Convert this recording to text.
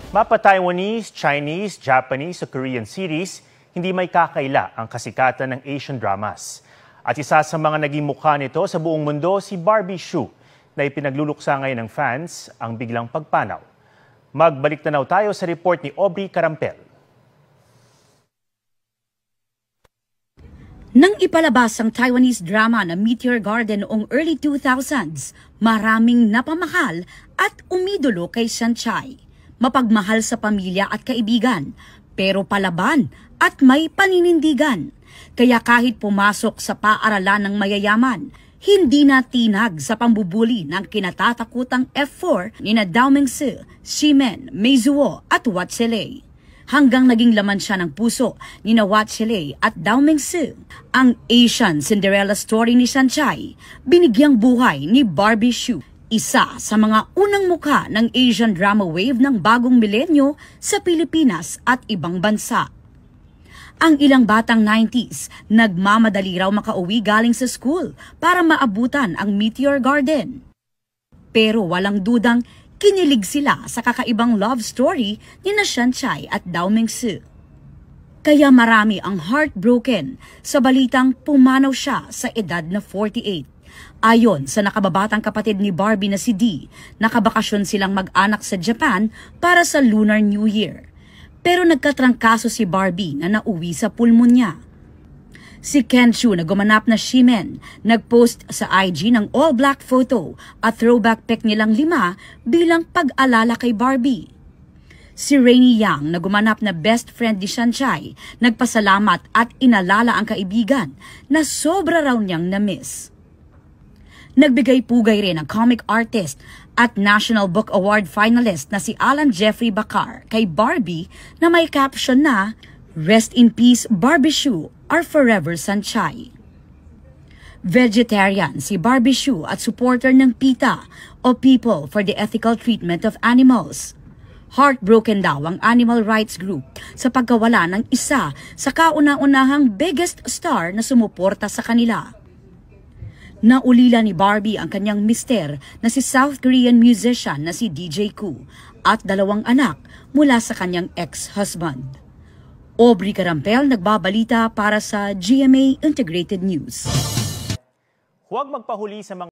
Mapa Taiwanese, Chinese, Japanese o Korean series, hindi may kakaila ang kasikatan ng Asian dramas. At isa sa mga naging mukha nito sa buong mundo si Barbie Hsu na ipinagluluksa ngayon ng fans ang biglang pagpanaw. Magbalik tanaw tayo sa report ni Aubrey Carampel. Nang ipalabas ang Taiwanese drama na Meteor Garden noong early 2000s, maraming napamahal at umidolo kay Sanchay. Mapagmahal sa pamilya at kaibigan, pero palaban at may paninindigan. Kaya kahit pumasok sa paaralan ng mayayaman, hindi na tinag sa pambubuli ng kinatatakutang F4 ni Dao Mingsu, Ximen, Meizuo at Wat Zhelei. Hanggang naging laman siya ng puso ni Wat Zhelei at Dao Mingsu. Ang Asian Cinderella story ni Sanchay, binigyang buhay ni Barbie Hsu. Isa sa mga unang mukha ng Asian drama wave ng bagong milenyo sa Pilipinas at ibang bansa. Ang ilang batang 90s, nagmamadali raw makauwi galing sa school para maabutan ang Meteor Garden. Pero walang dudang kinilig sila sa kakaibang love story ni Sanchay at Dao Mingsu. Kaya marami ang heartbroken sa balitang pumanaw siya sa edad na 48. Ayon sa nakababatang kapatid ni Barbie na si Dee, nakabakasyon silang mag-anak sa Japan para sa Lunar New Year. Pero nagkatrangkaso si Barbie na nauwi sa pulmonya. Si Kenshu na gumanap na Ximen, nagpost sa IG ng all-black photo at throwback pic nilang 5 bilang pag-alala kay Barbie. Si Rainy Yang na gumanap na best friend ni Sanchay, nagpasalamat at inalala ang kaibigan na sobra raw niyang na-miss. Nagbigay pugay rin ang comic artist at National Book Award finalist na si Alan Jeffrey Bacar kay Barbie na may caption na "Rest in peace Barbie Hsu, our forever Sanchay." Vegetarian si Barbie Hsu at supporter ng PETA o People for the Ethical Treatment of Animals. Heartbroken daw ang animal rights group sa pagkawala ng isa sa kauna-unahang biggest star na sumuporta sa kanila. Naulila ni Barbie ang kanyang mister na si South Korean musician na si DJ Koo at 2 anak mula sa kanyang ex-husband. Aubrey Carampel nagbabalita para sa GMA Integrated News. Huwag magpahuli sa mga